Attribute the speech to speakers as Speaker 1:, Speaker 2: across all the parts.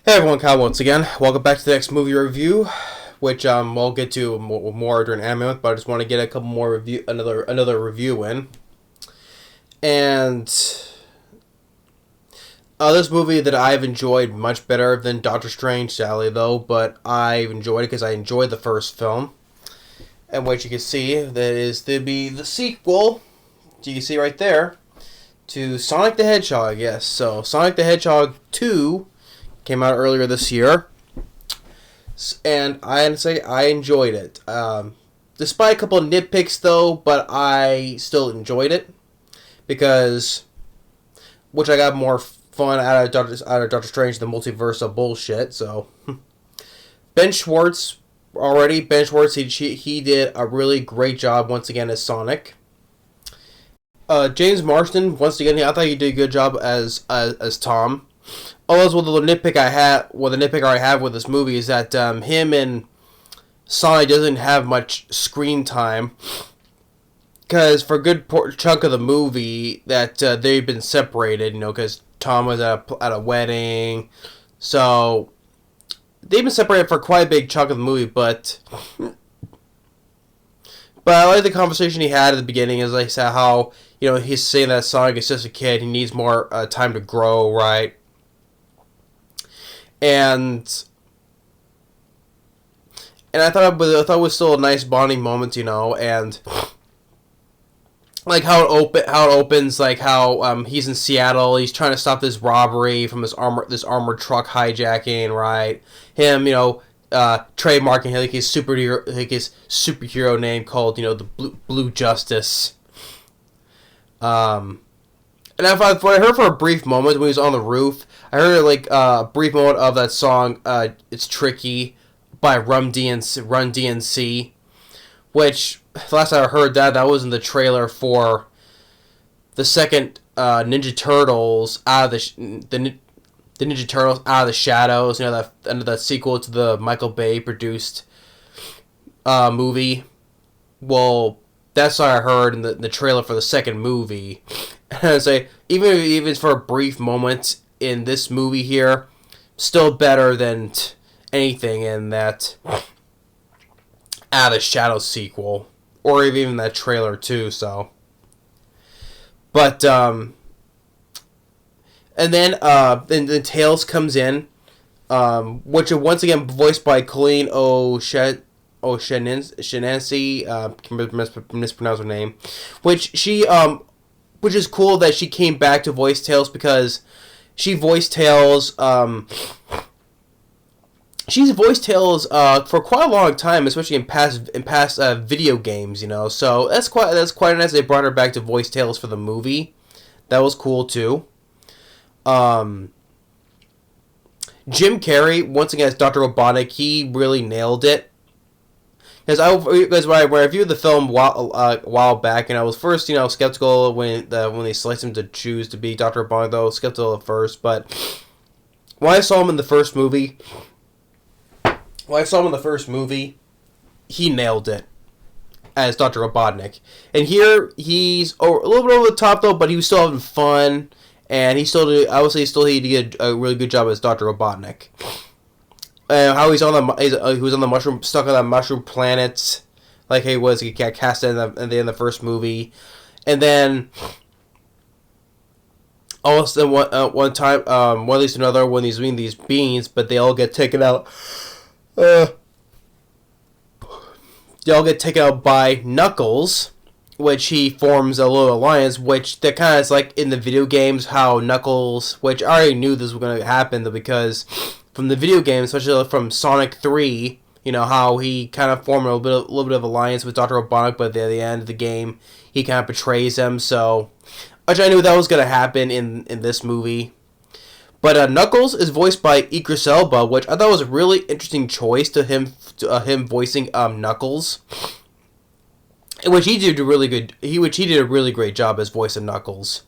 Speaker 1: Hey everyone, Kyle once again. Welcome back to the next movie review, which we'll get to more during anime, but I just want to get a couple more another review in. And this movie that I've enjoyed much better than Doctor Strange, sadly though, but I've enjoyed it because I enjoyed the first film. And what you can see, that is to be the sequel, you can see right there, to Sonic the Hedgehog, yes. So, Sonic the Hedgehog 2 came out earlier this year, and I honestly I enjoyed it. Despite a couple of nitpicks though, but I still enjoyed it because, which I got more fun out of Doctor Strange than multiverse of bullshit. So Ben Schwartz he did a really great job once again as Sonic. James Marsden once again I thought he did a good job as Tom. Oh, that's what the nitpick I had. Well, the nitpick I have with this movie is that him and Sonic doesn't have much screen time, because for a good chunk of the movie that they've been separated. Because Tom was at a wedding, so they've been separated for quite a big chunk of the movie. But I like the conversation he had at the beginning. Is like how he's saying that Sonic is just a kid. He needs more time to grow, right? And I thought it was still a nice bonding moment, and like how it opens, like how he's in Seattle, he's trying to stop this robbery from this armored truck hijacking, right? Him, trademarking his superhero name called the Blue Justice. And I heard for a brief moment when he was on the roof, I heard like a brief moment of that song, "It's Tricky" by Run DMC, which the last time I heard that was in the trailer for the second Ninja Turtles out of the Ninja Turtles Out of the Shadows. That sequel to the Michael Bay produced movie. Well, that's what I heard in the trailer for the second movie. And I say, even if it's for a brief moment in this movie here, still better than anything in that Out of the Shadows sequel, or even that trailer too. So, but and then Tails comes in, which are once again voiced by Colleen Shenancy, mispronounce her name, which is cool that she came back to voice Tails, because she voiced Tails. She's voiced Tails for quite a long time, especially in past video games. So that's quite nice. They brought her back to voice Tails for the movie. That was cool too. Jim Carrey once again as Dr. Robotnik. He really nailed it. Because when I reviewed the film a while back, and I was first, skeptical when they selected him to choose to be Dr. Robotnik, though skeptical at first, but when I saw him in the first movie, he nailed it as Dr. Robotnik. And here he's a little bit over the top though, but he was still having fun, and he did a really good job as Dr. Robotnik. How he was on the mushroom, stuck on that mushroom planet, like he got cast in the first movie, and then almost one time, one at least another, when he's eating these beans, but they all get taken out. They all get taken out by Knuckles, which he forms a little alliance, which that kind of is like in the video games how Knuckles, which I already knew this was going to happen, though, because from the video game, especially from Sonic 3, how he kind of formed a little bit of alliance with Dr. Robotnik, but at the end of the game, he kind of betrays him, so, which I knew that was going to happen in this movie. But Knuckles is voiced by Idris Elba, which I thought was a really interesting choice to him voicing Knuckles, which he did a really great job as voice of Knuckles.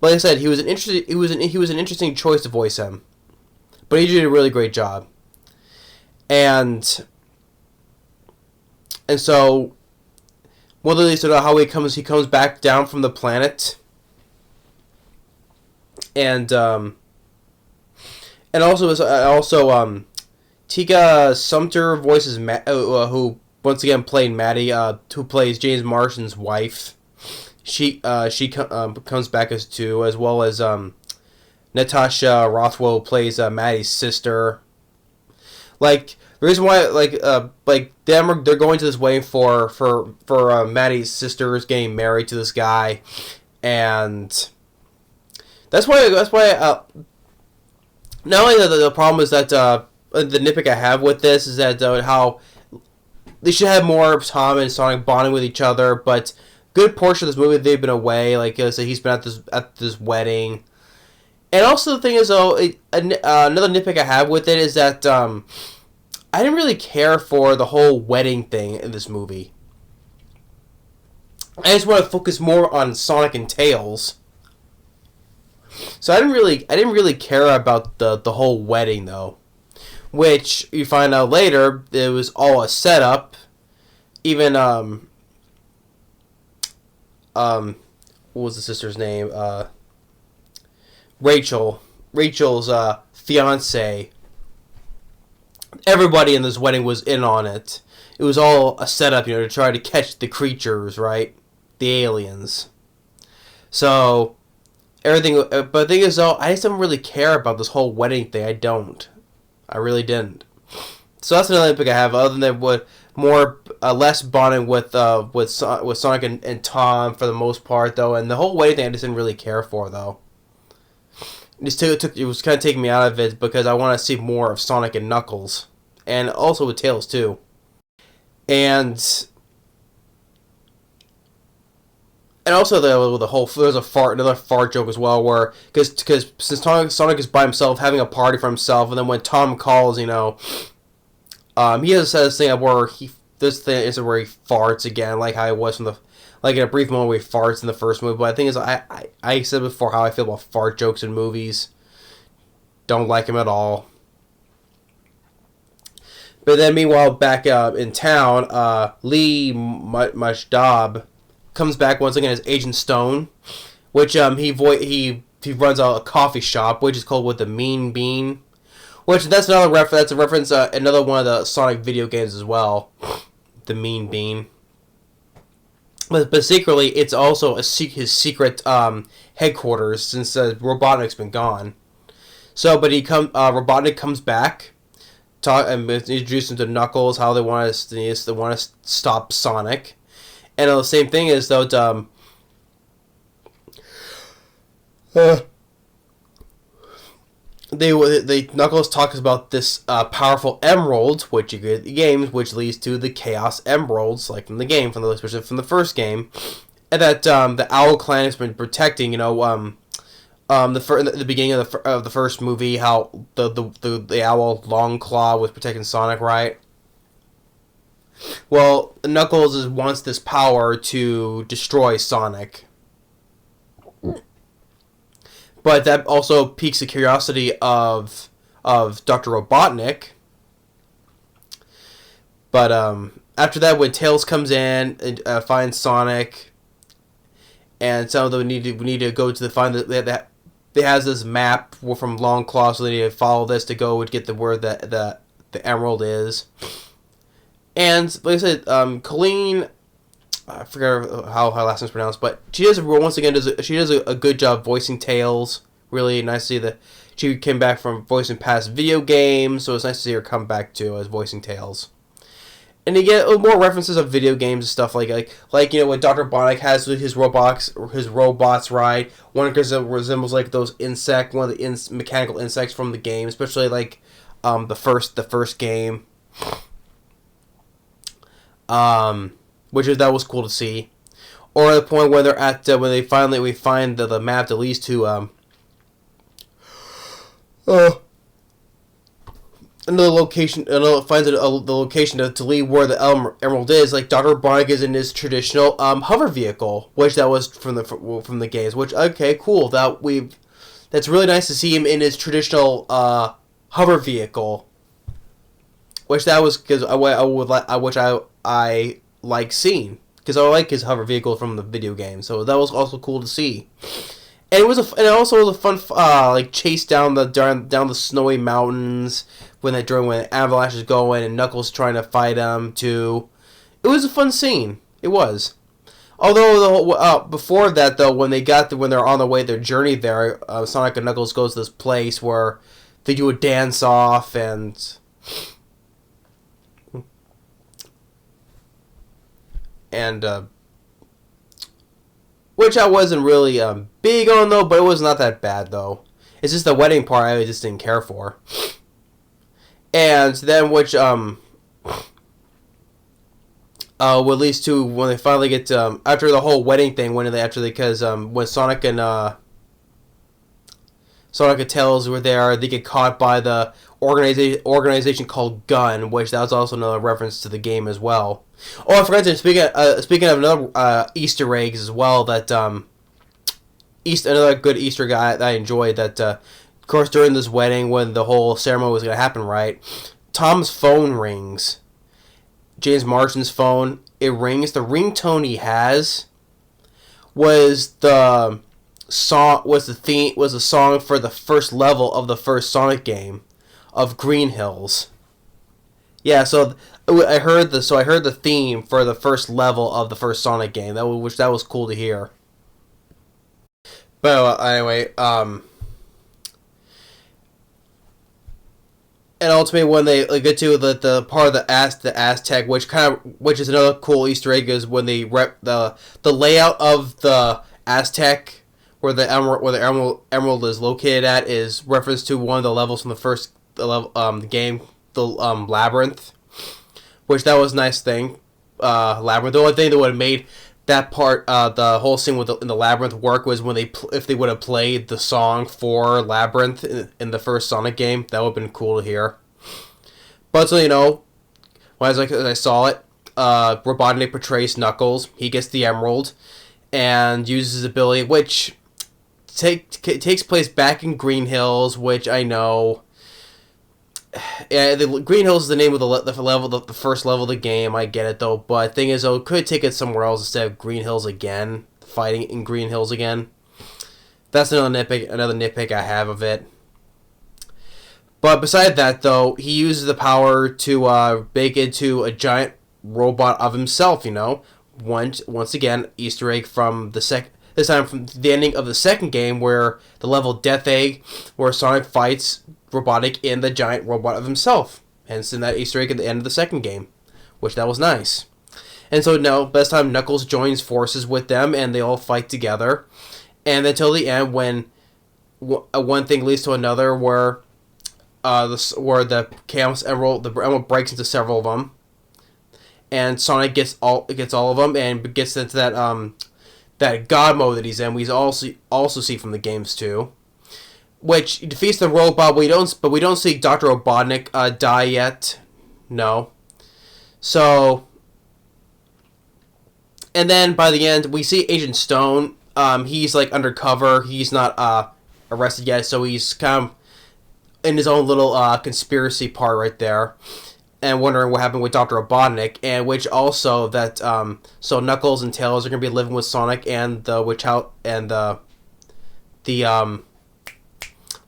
Speaker 1: Like I said, he was an interesting choice to voice him. But he did a really great job. And so, well, at least how he comes back down from the planet. And And Tika Sumpter voices who once again played Maddie, who plays James Marsden's wife. She comes back as two, as well as Natasha Rothwell plays Maddie's sister. Like the reason why they're going to this wedding for Maddie's sisters getting married to this guy, and that's why not only the problem is that the nitpick I have with this is that how they should have more of Tom and Sonic bonding with each other, but good portion of this movie they've been away. Like I said, he's been at this wedding, and also the thing is though, another nitpick I have with it is that I didn't really care for the whole wedding thing in this movie. I just want to focus more on Sonic and Tails. So I didn't really care about the whole wedding though, which you find out later it was all a setup. Even what was the sister's name? Rachel's fiance. Everybody in this wedding was in on it. It was all a setup, to try to catch the creatures, right? The aliens. So everything, but the thing is though, I just don't really care about this whole wedding thing. I don't. I really didn't. So that's another nitpick I have. Other than what less bonding with Sonic and Tom for the most part though, and the whole wedding thing I just didn't really care for though. It was kind of taking me out of it because I want to see more of Sonic and Knuckles, and also with Tails too. And also the whole there's another fart joke as well where because since Sonic is by himself having a party for himself, and then when Tom calls, he has this thing where this thing is where he farts again, like how it was from the. Like in a brief moment where he farts in the first movie. But the thing is, I said before how I feel about fart jokes in movies. Don't like them at all. But then meanwhile, back in town, Lee Mashdab comes back once again as Agent Stone, which he runs a coffee shop, which is called with the Mean Bean. Which that's another reference. That's a reference another one of the Sonic video games as well. The Mean Bean. But secretly, it's also his secret headquarters since Robotnik's been gone. So, but Robotnik comes back, and introduce him to Knuckles, how they want to stop Sonic, and the same thing is though. Knuckles talks about this powerful emerald, which you get in the games, which leads to the Chaos Emeralds, like from the game, especially from the first game, and that the Owl Clan has been protecting. In the beginning of the first movie, how the Owl Longclaw was protecting Sonic, right? Well, Knuckles wants this power to destroy Sonic. But that also piques the curiosity of Dr. Robotnik. But after that, when Tails comes in and finds Sonic, and some of them need to go to the they has this map from Longclaw, so they need to follow this to go and get where the emerald is. And like I said, Colleen. I forget how her last name's pronounced, but she does a good job voicing Tails. Really nice to see that she came back from voicing past video games, so it's nice to see her come back too as voicing Tails. And you get more references of video games and stuff like when Dr. Robotnik has his robots, right? One resembles like those one of the mechanical insects from the game, especially like the first game. That was cool to see. Or at the point where they're at when we find the map that leads to another location. Finds the location to lead where the emerald is. Like Dr. Robotnik is in his traditional hover vehicle, which that was from the games. Which okay, cool. That's really nice to see him in his traditional hover vehicle. Which that was because I like seeing, because I like his hover vehicle from the video game, so that was also cool to see. And and it also was a fun like chase down the snowy mountains when Avalanche is going and Knuckles trying to fight him too. It was a fun scene. It was. Although before that though, when they're on the way their journey there, Sonic and Knuckles goes to this place where they do a dance off and which I wasn't really big on though, but it was not that bad though. It's just the wedding part I just didn't care for. And then what leads to when they finally get after the whole wedding thing when Sonic and Tails were there, they get caught by the organization called Gun, which that was also another reference to the game as well. Oh, I forgot to speaking of another Easter eggs as well that another good Easter egg that I enjoyed that of course during this wedding when the whole ceremony was going to happen, right? Tom's phone rings. James Marsden's phone. It rings. The ringtone he has was the song for the first level of the first Sonic game of Green Hills. Yeah, so I heard the theme for the first level of the first Sonic game. That was cool to hear. But anyway, and ultimately when they get to the part of the Aztec, which is another cool Easter egg, is when they the layout of the Aztec where the emerald is located at is reference to one of the levels from the first the game, the Labyrinth, which that was a nice thing. Labyrinth. The only thing that would have made that part, the whole scene in the Labyrinth work was when if they would have played the song for Labyrinth in the first Sonic game. That would have been cool to hear. But so as I saw it, Robotnik portrays Knuckles. He gets the emerald and uses his ability, which takes place back in Green Hills, which I know. Yeah, the Green Hills is the name of the first level of the game. I get it though, but thing is, could take it somewhere else instead of Green Hills again. Fighting in Green Hills again. That's another nitpick I have of it. But beside that, though, he uses the power to make into a giant robot of himself. Once again, Easter egg from this time from the ending of the second game, where the level Death Egg, where Sonic fights Robotnik in the giant robot of himself. Hence, in that Easter egg at the end of the second game, which that was nice. And so now, this time Knuckles joins forces with them, and they all fight together. And until the end, when one thing leads to another, where the Chaos Emerald, the Emerald breaks into several of them, and Sonic gets all of them, and gets into that God mode that he's in. We also see from the games too, which defeats the robot. We don't see Dr. Robotnik die yet. No. So, and then by the end, we see Agent Stone. He's like undercover. He's not arrested yet, so he's kind of in his own little conspiracy part right there, and wondering what happened with Dr. Robotnik, and which also that so Knuckles and Tails are gonna be living with Sonic and the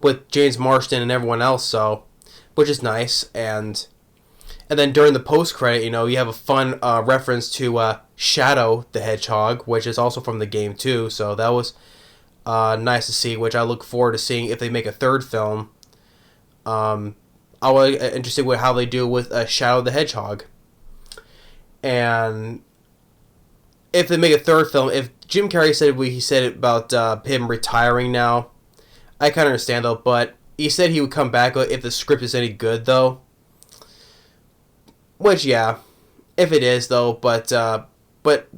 Speaker 1: with James Marsden and everyone else, so which is nice. And then during the post credit, you have a fun reference to Shadow the Hedgehog, which is also from the game too. So that was nice to see, which I look forward to seeing if they make a third film. I was interested with how they do with Shadow the Hedgehog, and if they make a third film, if Jim Carrey said about him retiring now, I kind of understand though, but he said he would come back if the script is any good though. Which yeah, if it is though, but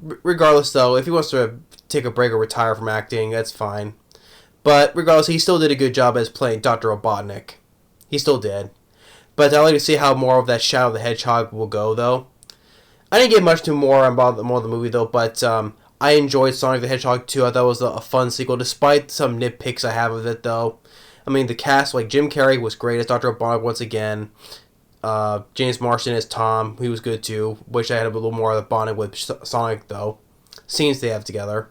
Speaker 1: regardless though, if he wants to take a break or retire from acting, that's fine. But regardless, he still did a good job as playing Dr. Robotnik. He still did. But I'd like to see how more of that Shadow the Hedgehog will go, though. I didn't get much more about the movie, though, but I enjoyed Sonic the Hedgehog 2. I thought it was a fun sequel, despite some nitpicks I have of it, though. I mean, the cast, like Jim Carrey was great as Dr. Robotnik once again. James Marsden as Tom, he was good, too. Wish I had a little more of the bonding with Sonic, though. Scenes they have together.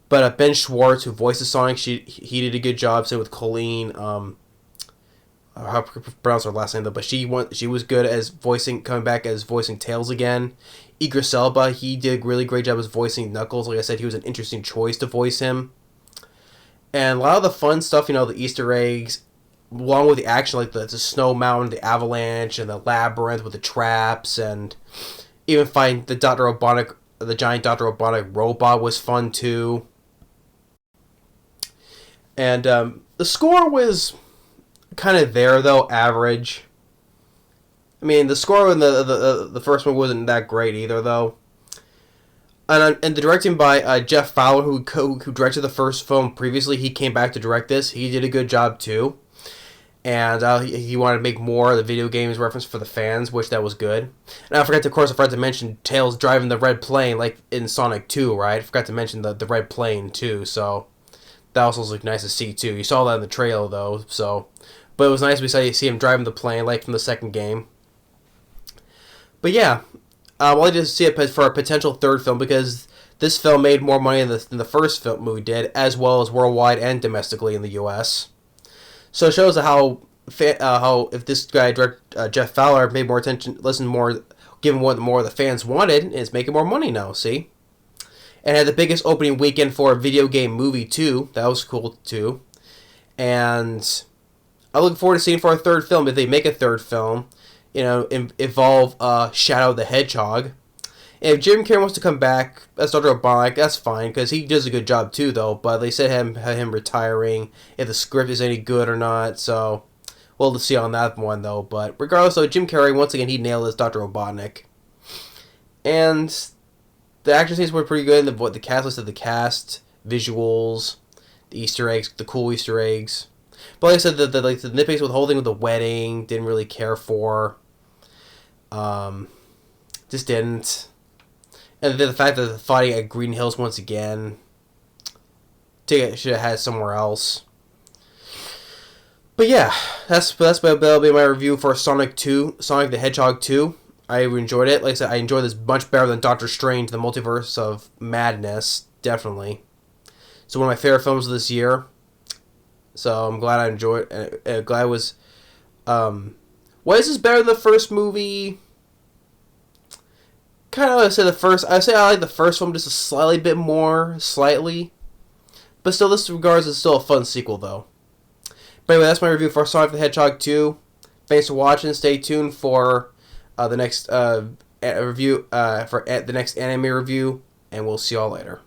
Speaker 1: But Ben Schwartz, who voices Sonic, he did a good job. Same with Colleen. How to pronounce her last name though, but she was good as coming back as voicing Tails again. Idris Elba, he did a really great job as voicing Knuckles. Like I said, he was an interesting choice to voice him. And a lot of the fun stuff, the Easter eggs, along with the action, like the snow mountain, the avalanche, and the labyrinth with the traps, and even fighting the giant Dr. Robotnik robot was fun too. And the score was kind of there though, average. I mean, the score in the first one wasn't that great either though. And the directing by Jeff Fowler, who directed the first film previously, he came back to direct this. He did a good job too, and he wanted to make more of the video games reference for the fans, which that was good. And I forgot to mention Tails driving the red plane like in Sonic 2, right? I forgot to mention the red plane too, so that also was like nice to see too. You saw that in the trailer though, so but it was nice to see him driving the plane like from the second game. But yeah, well, I just see it for a potential third film because this film made more money than the first film movie did, as well as worldwide and domestically in the U.S. So it shows how if this guy, Jeff Fowler, paid more attention, listened more, given what more the fans wanted, is making more money now. See, and had the biggest opening weekend for a video game movie too. That was cool too, and I'm looking forward to seeing for a third film if they make a third film. Involve Shadow the Hedgehog. And if Jim Carrey wants to come back as Dr. Robotnik, that's fine, because he does a good job too, though. But they said him retiring, if the script is any good or not, so we'll see on that one, though. But regardless, though, Jim Carrey, once again, he nailed his Dr. Robotnik. And the action scenes were pretty good, the cast list of the cast, visuals, the Easter eggs, the cool Easter eggs. But like I said, the nitpicks with the whole thing with the wedding, didn't really care for. Just didn't. And then the fact that the fighting at Green Hills once again, Tika should have had somewhere else. But yeah, that'll be my review for Sonic the Hedgehog 2. I enjoyed it. Like I said, I enjoyed this much better than Doctor Strange, the Multiverse of Madness, definitely. It's one of my favorite films of this year. So I'm glad I enjoyed it. Glad it was. Why is this better than the first movie? Kind of, I say I like the first film just a slightly bit more, but still, this regards is still a fun sequel though. But anyway, that's my review for Sonic the Hedgehog 2. Thanks for watching. Stay tuned for the next review the next anime review, and we'll see y'all later.